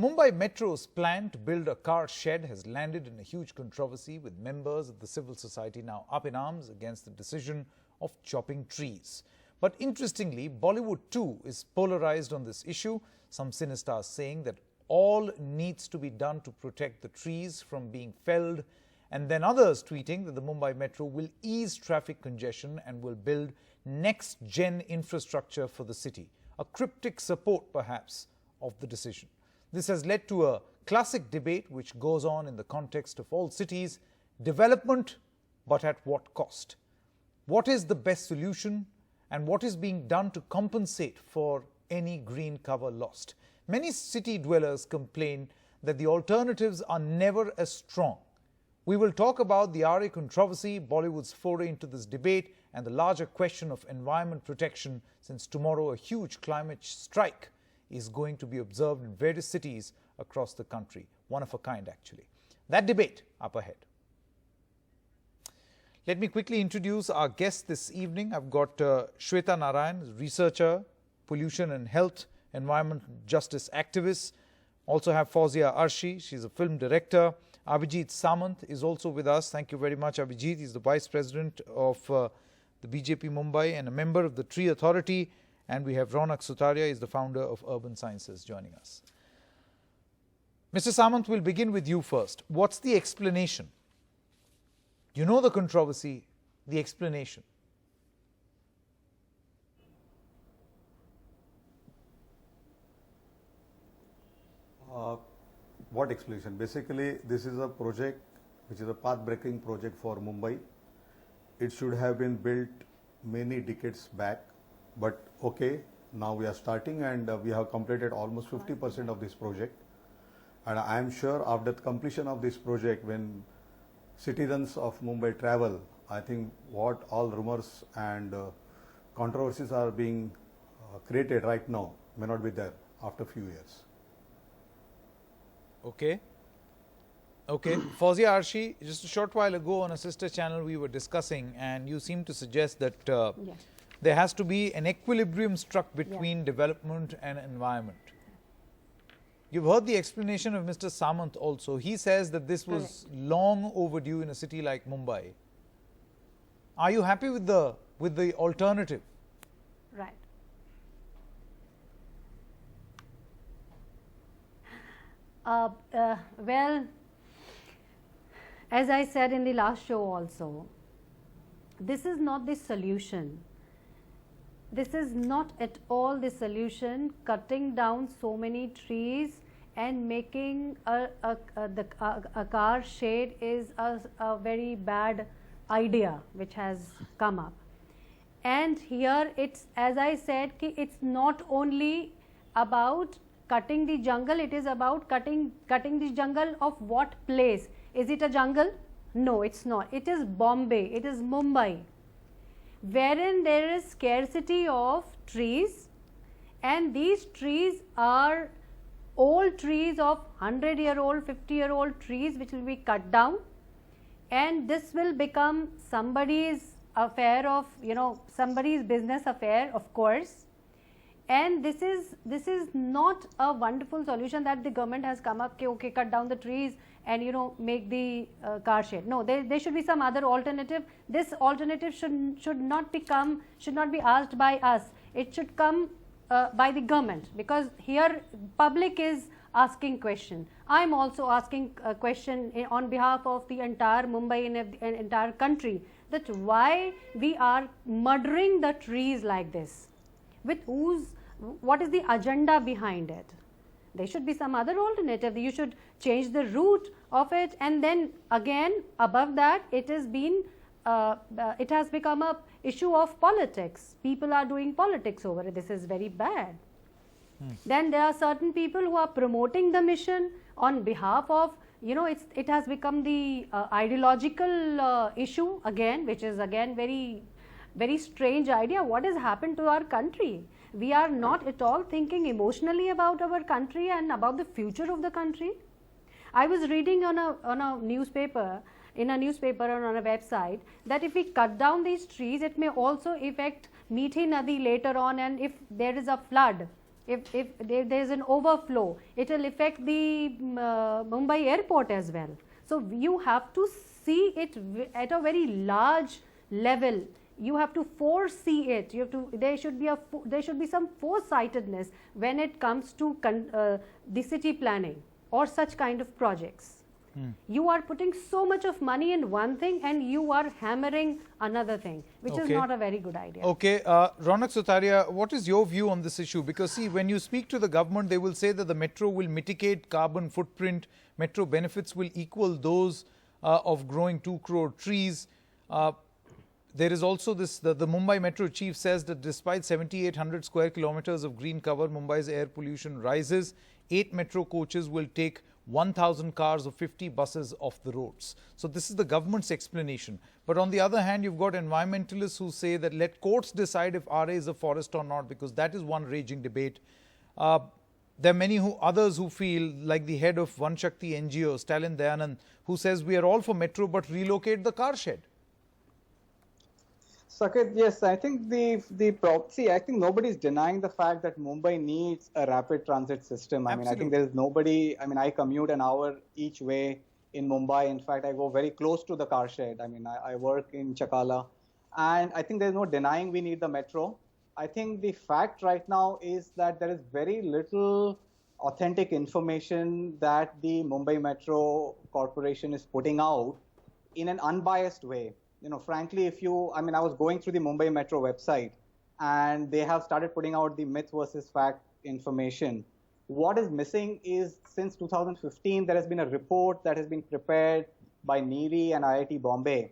Mumbai Metro's plan to build a car shed has landed in a huge controversy, with members of the civil society now up in arms against the decision of chopping trees. But interestingly, Bollywood too is polarized on this issue, some cinestars saying that all needs to be done to protect the trees from being felled, and then others tweeting that the Mumbai Metro will ease traffic congestion and will build next-gen infrastructure for the city, a cryptic support perhaps of the decision. This has led to a classic debate which goes on in the context of all cities: development, but at what cost? What is the best solution, and what is being done to compensate for any green cover lost? Many city dwellers complain that the alternatives are never as strong. We will talk about the Aarey controversy, Bollywood's foray into this debate, and the larger question of environment protection, since tomorrow a huge climate strike is going to be observed in various cities across the country. One of a kind, actually. That debate up ahead. Let me quickly introduce our guest this evening. I've got Shweta Narayan, researcher, pollution and health, environment justice activist. Also have Fawzia Arshi, she's a film director. Abhijit Samant is also with us. Thank you very much, Abhijit. He's the Vice President of the BJP Mumbai and a member of the Tree Authority. And we have Ronak Sutaria, is the founder of Urban Sciences, joining us. Mr. Samant, we'll begin with you first. What's the explanation? You know the controversy, the explanation. What explanation? Basically, this is a project which is a path-breaking project for Mumbai. It should have been built many decades back, but okay, now we are starting and we have completed almost 50% of this project. And I am sure after the completion of this project, when citizens of Mumbai travel, I think what all rumors and controversies are being created right now may not be there after a few years. Okay. Okay. Fawzia Arshi, just a short while ago on a sister channel we were discussing, and you seem to suggest that there has to be an equilibrium struck between development and environment. You've heard the explanation of Mr. Samant also. He says that this was long overdue in a city like Mumbai. Are you happy with the alternative? Right. Well, as I said in the last show also, this is not the solution. This is not at all the solution. Cutting down so many trees and making a car shade is a very bad idea which has come up. And here it's, as I said, it's not only about cutting the jungle, it is about cutting the jungle of what place? Is it a jungle? No, it's not. It is Bombay, it is Mumbai, wherein there is scarcity of trees, and these trees are old trees of 100-year-old, 50-year-old trees which will be cut down, and this will become somebody's affair of, somebody's business affair, of course. And this is not a wonderful solution that the government has come up, okay, cut down the trees and make the car shed. No, there should be some other alternative. This alternative should not be asked by us. It should come by the government, because here public is asking question. I'm also asking a question on behalf of the entire Mumbai and entire country, that why we are murdering the trees like this. What is the agenda behind it? There should be some other alternative. You should change the route of it, and then again above that it has become a issue of politics. People are doing politics over it. This is very bad. Then there are certain people who are promoting the mission on behalf of, it has become the ideological issue again, which is again very, very strange idea. What has happened to our country? We are not at all thinking emotionally about our country and about the future of the country. I was reading on a newspaper or on a website that if we cut down these trees, it may also affect Mithi Nadi later on, and if there is a flood, If there's an overflow, it will affect the Mumbai airport as well. So you have to see it at a very large level. You have to foresee it. You have to. There should be some foresightedness when it comes to the city planning or such kind of projects. You are putting so much of money in one thing and you are hammering another thing, which is not a very good idea. Okay, Ronak Sutaria, what is your view on this issue? Because see, when you speak to the government, they will say that the metro will mitigate carbon footprint, metro benefits will equal those of growing 2 crore trees. There is also this, the Mumbai Metro chief says that despite 7,800 square kilometers of green cover, Mumbai's air pollution rises. 8 metro coaches will take 1,000 cars or 50 buses off the roads. So this is the government's explanation. But on the other hand, you've got environmentalists who say that let courts decide if Aarey is a forest or not, because that is one raging debate. There are many others who feel, like the head of One Shakti NGO, Stalin Dayanand, who says we are all for metro but relocate the car shed. Saket, yes, I think I think nobody is denying the fact that Mumbai needs a rapid transit system. I mean, I think there is nobody, I mean, I commute an hour each way in Mumbai. In fact, I go very close to the car shed. I mean, I work in Chakala, and I think there's no denying we need the metro. I think the fact right now is that there is very little authentic information that the Mumbai Metro Corporation is putting out in an unbiased way. You know, frankly, I was going through the Mumbai Metro website and they have started putting out the myth versus fact information. What is missing is, since 2015, there has been a report that has been prepared by NEERI and IIT Bombay.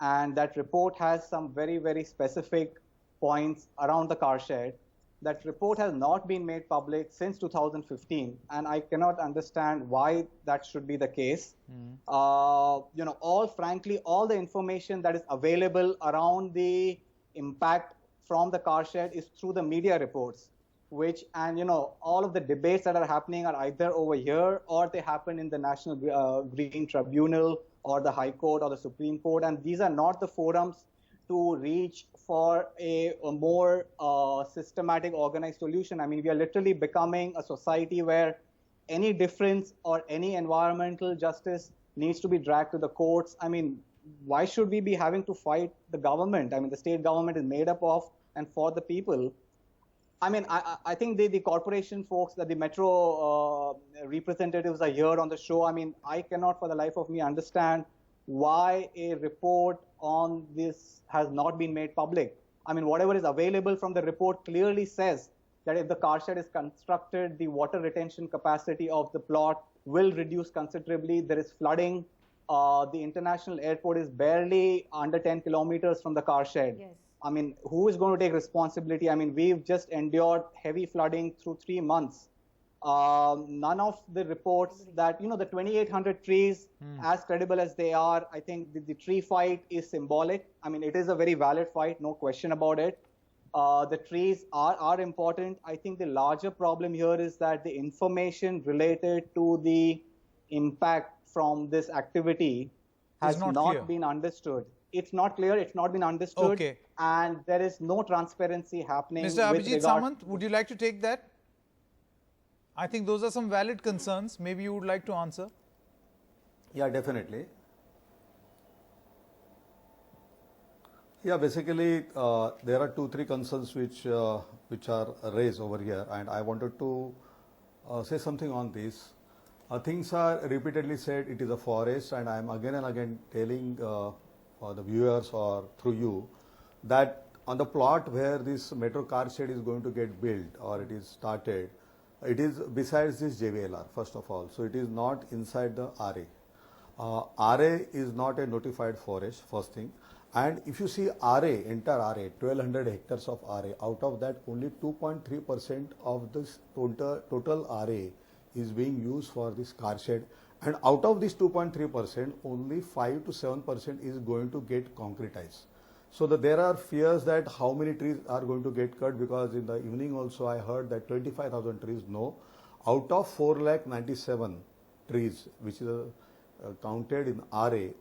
And that report has some very, very specific points around the car shed. That report has not been made public since 2015, and I cannot understand why that should be the case. You know, all the information that is available around the impact from the car shed is through the media reports, and you know, all of the debates that are happening are either over here or they happen in the National Green Tribunal or the High Court or the Supreme Court, and these are not the forums to reach for a more systematic, organized solution. I mean, we are literally becoming a society where any difference or any environmental justice needs to be dragged to the courts. I mean, why should we be having to fight the government? I mean, the state government is made up of and for the people. I mean, I think the corporation folks, that the metro representatives are here on the show. I mean, I cannot for the life of me understand why a report on this has not been made public. I mean, whatever is available from the report clearly says that if the car shed is constructed, the water retention capacity of the plot will reduce considerably. There is flooding. The international airport is barely under 10 kilometers from the car shed. Yes. I mean, who is going to take responsibility? I mean, we've just endured heavy flooding through 3 months. None of the reports that, you know, the 2,800 trees, as credible as they are, I think the tree fight is symbolic. I mean, it is a very valid fight, no question about it. The trees are important. I think the larger problem here is that the information related to the impact from this activity has not been understood. It's not clear, it's not been understood, and there is no transparency happening. Mr. Abhijit Samant, would you like to take that? I think those are some valid concerns. Maybe you would like to answer. Yeah, definitely. Yeah, basically, there are 2-3 concerns which are raised over here, and I wanted to say something on this. Things are repeatedly said it is a forest, and I am again and again telling the viewers or through you that on the plot where this metro car shed is going to get built or it is started, it is besides this JVLR, first of all. So it is not inside the Aarey. Aarey is not a notified forest, first thing. And if you see Aarey, entire Aarey, 1200 hectares of Aarey, out of that only 2.3% of this total Aarey is being used for this car shed. And out of this 2.3%, only 5 to 7% is going to get concretized. So there are fears that how many trees are going to get cut, because in the evening also I heard that 25,000 trees, no. Out of 4,97,000 trees, which is counted in Aarey,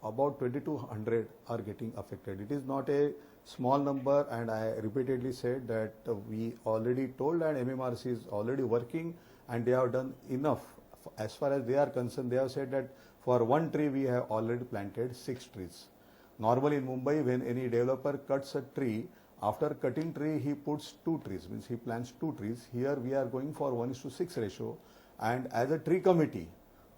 about 2,200 are getting affected. It is not a small number, and I repeatedly said that we already told, and MMRC is already working, and they have done enough. As far as they are concerned, they have said that for one tree we have already planted 6 trees. Normally in Mumbai, when any developer cuts a tree, after cutting tree he puts 2 trees, means he plants 2 trees. Here we are going for 1:6 ratio, and as a tree committee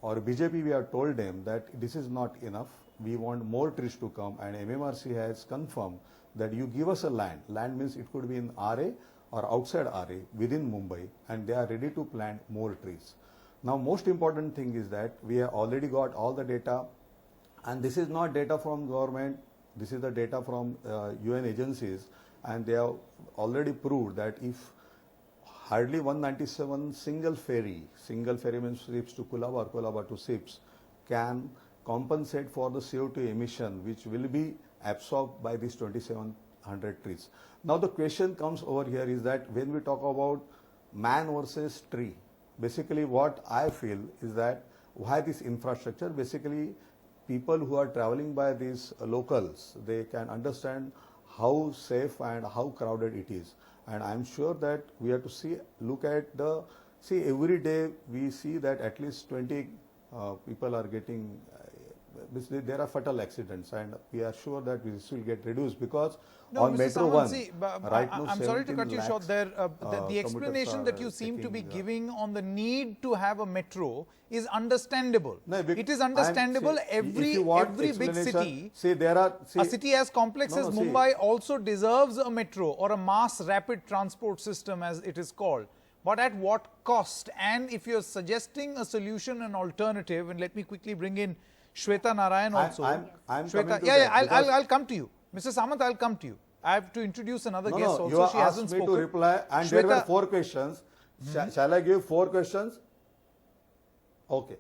or BJP, we have told them that this is not enough. We want more trees to come, and MMRC has confirmed that you give us a land. Land means it could be in Aarey or outside Aarey within Mumbai, and they are ready to plant more trees. Now, most important thing is that we have already got all the data, and this is not data from government. This is the data from UN agencies, and they have already proved that if hardly 197 single ferry means ships to Colaba or Colaba to ships, can compensate for the CO2 emission which will be absorbed by these 2700 trees. Now the question comes over here is that when we talk about man versus tree, basically what I feel is that why this infrastructure, basically people who are traveling by these locals, they can understand how safe and how crowded it is. And I'm sure that we have to look at every day we see that at least 20 people are getting, there are fatal accidents, and we are sure that this will get reduced because on Mr. Metro Samant, 1, see, right now I'm sorry to cut you short there. The commuters explanation are that you seem to be taking, giving on the need to have a metro is understandable. No, it is understandable. Every big city, a city as complex as Mumbai also deserves a metro or a mass rapid transport system, as it is called. But at what cost? And if you're suggesting a solution, an alternative, and let me quickly bring in Shweta Narayan also. I'm Shweta, I'll come to you. Mr. Samant, I'll come to you. I have to introduce another guest also. You she hasn't asked me spoken. to reply, and Shweta, there were 4 questions. Shall I give 4 questions? Okay.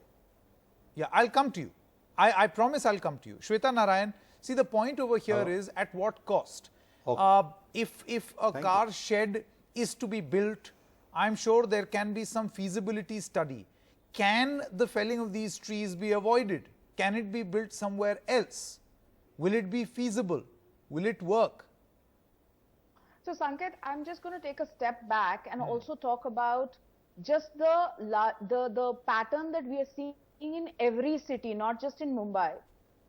Yeah, I'll come to you. I promise I'll come to you. Shweta Narayan, see, the point over here is at what cost? Okay. If a car shed is to be built, I'm sure there can be some feasibility study. Can the felling of these trees be avoided? Can it be built somewhere else? Will it be feasible? Will it work? So Sanket, I'm just going to take a step back and also talk about just the pattern that we are seeing in every city, not just in Mumbai.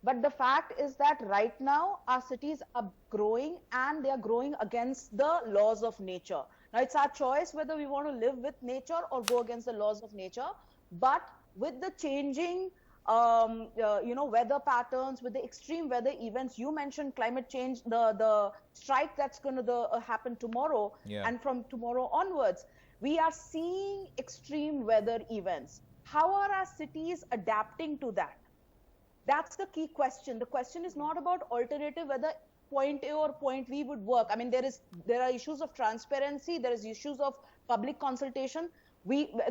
But the fact is that right now our cities are growing, and they are growing against the laws of nature. Now it's our choice whether we want to live with nature or go against the laws of nature. But with the changing weather patterns, with the extreme weather events, you mentioned climate change, the strike that's going to happen tomorrow, and from tomorrow onwards, we are seeing extreme weather events. How are our cities adapting to that? That's the key question. The question is not about alternative, whether point A or point B would work. I mean, there are issues of transparency, there is issues of public consultation.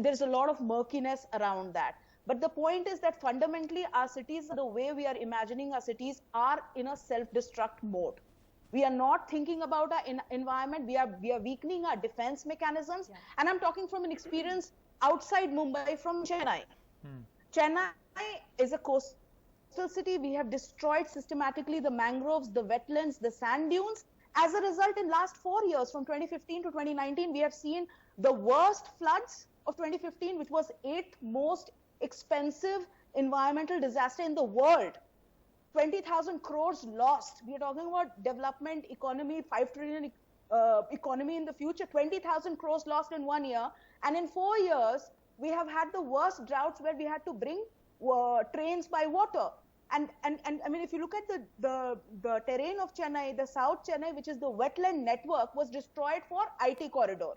There's a lot of murkiness around that. But the point is that fundamentally our cities, the way we are imagining our cities, are in a self-destruct mode. We are not thinking about our environment. We are weakening our defense mechanisms. Yeah. And I'm talking from an experience outside Mumbai, from Chennai. Chennai is a coastal city. We have destroyed systematically the mangroves, the wetlands, the sand dunes. As a result, in last 4 years, from 2015 to 2019, we have seen the worst floods of 2015, which was 8th most expensive environmental disaster in the world. 20,000 crores lost. We are talking about development, economy, 5 trillion economy in the future. 20,000 crores lost in 1 year. And in 4 years, we have had the worst droughts where we had to bring trains by water. And I mean, if you look at the terrain of Chennai, the South Chennai, which is the wetland network, was destroyed for IT corridor.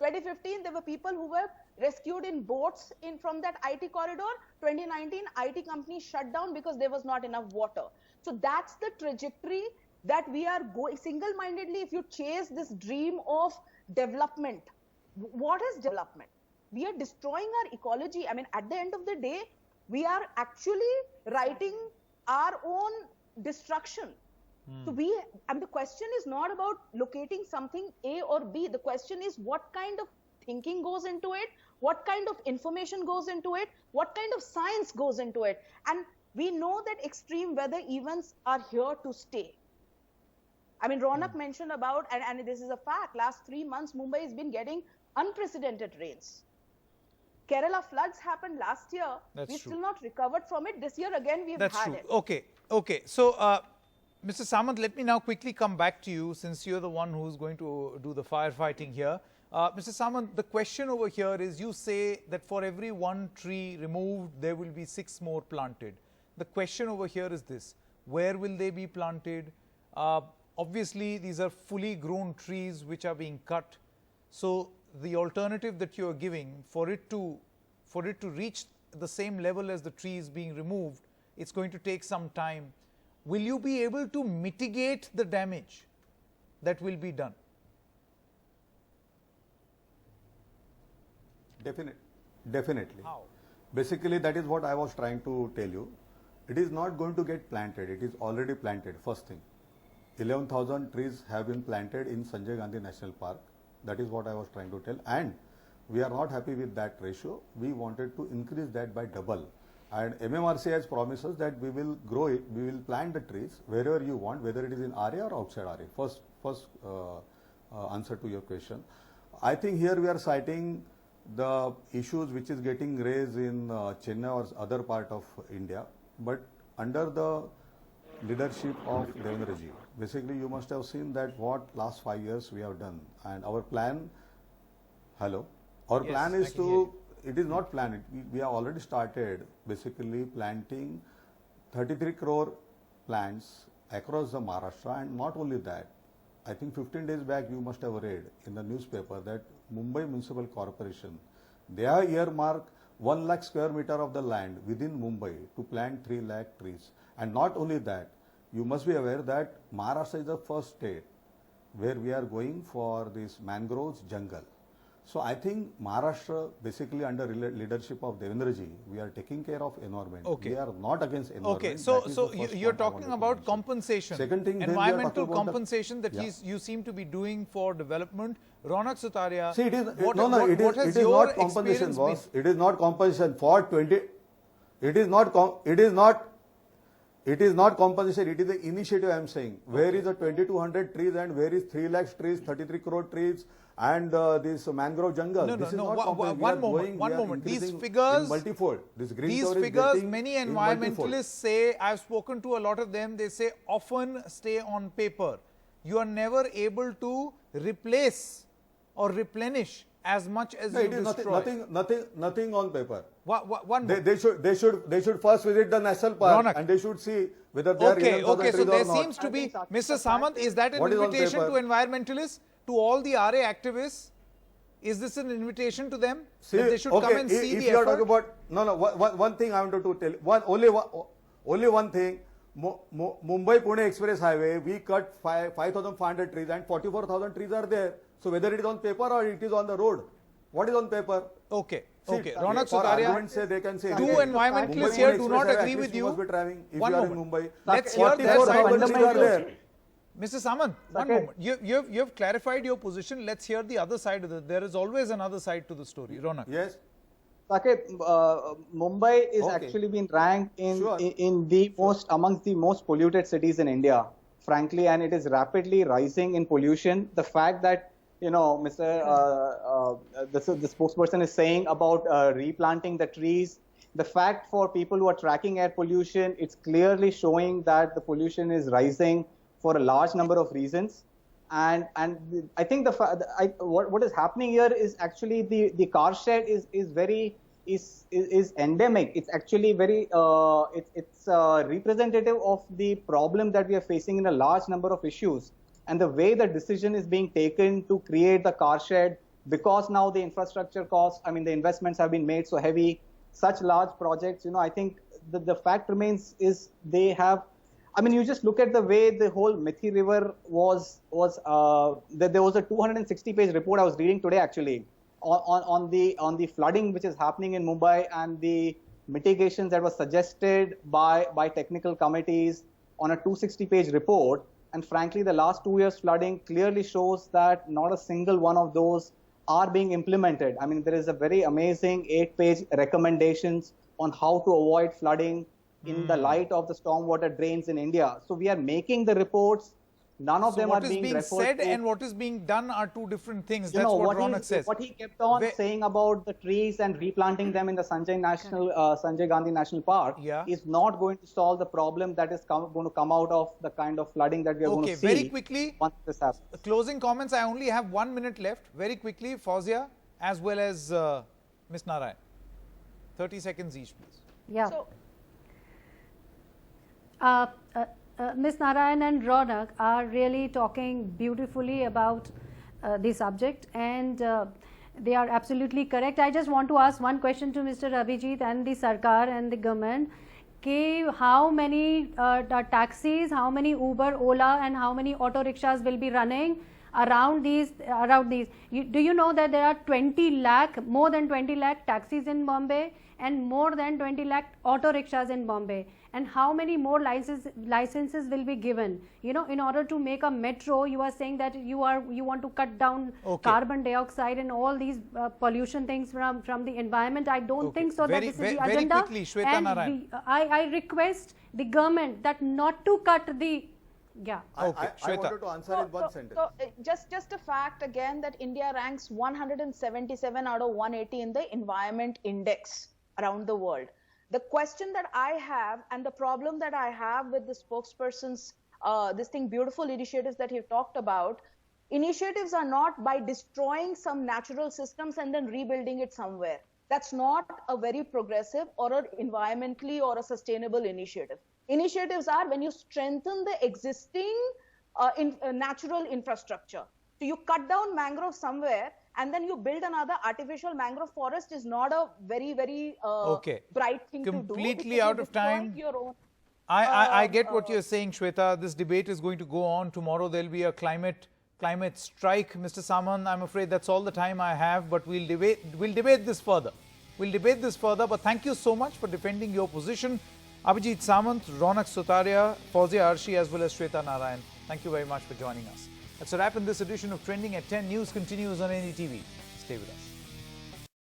2015, there were people who were rescued in boats from that IT corridor. 2019, IT companies shut down because there was not enough water. So that's the trajectory that we are going single-mindedly. If you chase this dream of development, what is development? We are destroying our ecology. I mean, at the end of the day, we are actually writing our own destruction. So the question is not about locating something A or B. The question is what kind of thinking goes into it, what kind of information goes into it, what kind of science goes into it. And we know that extreme weather events are here to stay. I mean, Ronak mentioned about, and this is a fact, last 3 months, Mumbai has been getting unprecedented rains. Kerala floods happened last year. We've still not recovered from it. This year again, we've had it. Okay. So, Mr. Samant, let me now quickly come back to you since you're the one who's going to do the firefighting here. Mr. Samant, the question over here is, you say that for every 1 tree removed, there will be 6 more planted. The question over here is this: where will they be planted? Obviously, these are fully grown trees which are being cut. So, the alternative that you are giving, for it to reach the same level as the trees being removed, it's going to take some time. Will you be able to mitigate the damage that will be done? Definitely. How? Basically, that is what I was trying to tell you. It is not going to get planted. It is already planted. First thing, 11,000 trees have been planted in Sanjay Gandhi National Park. That is what I was trying to tell. And we are not happy with that ratio. We wanted to increase that by double. And MMRC has promised us that we will grow it. We will plant the trees wherever you want, whether it is in Aarey or outside Aarey. First answer to your question. I think here we are citing the issues which is getting raised in Chennai or other part of India, but under the leadership of Devendra ji. Basically, you must have seen that what last 5 years we have done, and our plan. Plan is to. It is not planned. We have already started basically planting 33 crore plants across the Maharashtra, and not only that. I think 15 days back you must have read in the newspaper that Mumbai Municipal Corporation, they have earmarked 1 lakh square meter of the land within Mumbai to plant 3 lakh trees. And not only that, you must be aware that Maharashtra is the first state where we are going for this mangroves jungle. So I think Maharashtra, basically under leadership of Devendra ji, we are taking care of environment. Okay. We are not against environment. Okay, so you're talking about compensation, Second thing, environmental compensation that you seem to be doing for development. Ronak Sutaria, see, it is what has it is your not compensation, experience boss. been? It is not compensation for 20. It is not compensation. It is the initiative I am saying. Where is the 2,200 trees and where is 3 lakhs trees, 33 crore trees, and this mangrove jungle? No. One moment. These figures, multifold. This green these cover is figures, getting many in environmentalists multifold. say, I've spoken to a lot of them, they say often stay on paper. You are never able to replace or replenish as much as No, you it is destroy. nothing on paper. One They should first visit the national park, Ronak. and they should see whether they are Okay, 11,000 so trees there or not. seems to be, Mr. Samant, is that an What is on invitation to paper? environmentalists, to all the Aarey activists? Is this an invitation to them? See, that they should okay, come and see if the you are effort? talking about one thing I wanted to tell. Only one thing. Mumbai Pune Express Highway, we cut 5,500 trees and 44,000 trees are there. So whether it is on paper or it is on the road, what is on paper? Okay. See, Ronak for Sutaria, argument's sake, they can say two okay, environmentalists Mumbai here Pune do Express not Highway, agree at with least you. must be traveling if One you are in moment. Mumbai. Let's hear their 44,000 side. trees are there. Mr. Samant, one moment. You have clarified your position. Let's hear the other side of it. There is always another side to the story. Ronak. Yes. Saket, Mumbai is Okay. actually been ranked Sure. in the amongst the most polluted cities in India, frankly, and it is rapidly rising in pollution. The fact that the spokesperson is saying about replanting the trees, the fact for people who are tracking air pollution, it's clearly showing that the pollution is rising for a large number of reasons. And I think what is happening here is actually the car shed is endemic. It's actually very it's representative of the problem that we are facing in a large number of issues. And the way the decision is being taken to create the car shed, because now the infrastructure costs, the investments have been made so heavy, such large projects, I think the fact remains is they have. You just look at the way the whole Mithi River was there was a 260-page report I was reading today actually on the flooding which is happening in Mumbai and the mitigations that were suggested by technical committees on a 260-page report. And frankly, the last 2 years flooding clearly shows that not a single one of those are being implemented. There is a very amazing 8-page recommendations on how to avoid flooding in the light of the stormwater drains in India. So we are making the reports, None of them are being referred to. What is being said and what is being done are two different things. That's what Ronak says. What he kept on saying about the trees and replanting them in the Sanjay Gandhi National Park is not going to solve the problem that is going to come out of the kind of flooding that we are going to see. Very quickly, once this happens. Closing comments. I only have 1 minute left. Very quickly, Fauzia as well as Ms. Narayan. 30 seconds each, please. Yeah. Ms. Narayan and Ronak are really talking beautifully about the subject, and they are absolutely correct. I just want to ask one question to Mr. Abhijit and the Sarkar and the government. How many taxis, how many Uber, Ola and how many auto rickshaws will be running around these? Do you know that there are 20 lakh, more than 20 lakh taxis in Bombay and more than 20 lakh auto rickshaws in Bombay? And how many more licenses will be given? You know, in order to make a metro, you are saying that you want to cut down carbon dioxide and all these pollution things from the environment. I don't think so that this is the agenda. Very quickly, Shweta Narayan. I request the government that not to cut the I wanted to answer in one sentence. Just a fact again that India ranks 177 out of 180 in the environment index around the world. The question that I have and the problem that I have with the spokesperson's beautiful initiatives that he talked about, initiatives are not by destroying some natural systems and then rebuilding it somewhere. That's not a very progressive or an environmentally or a sustainable initiative. Initiatives are when you strengthen the existing natural infrastructure. So you cut down mangrove somewhere and then you build another artificial mangrove forest is not a very, very bright thing to do. Completely out of time. I get what you're saying, Shweta. This debate is going to go on. Tomorrow there'll be a climate strike. Mr. Samant, I'm afraid that's all the time I have, but we'll debate this further. But thank you so much for defending your position. Abhijit Samant, Ronak Sutaria, Fauzia Aarey as well as Shweta Narayan. Thank you very much for joining us. That's a wrap in this edition of Trending at 10. News continues on NDTV. Stay with us.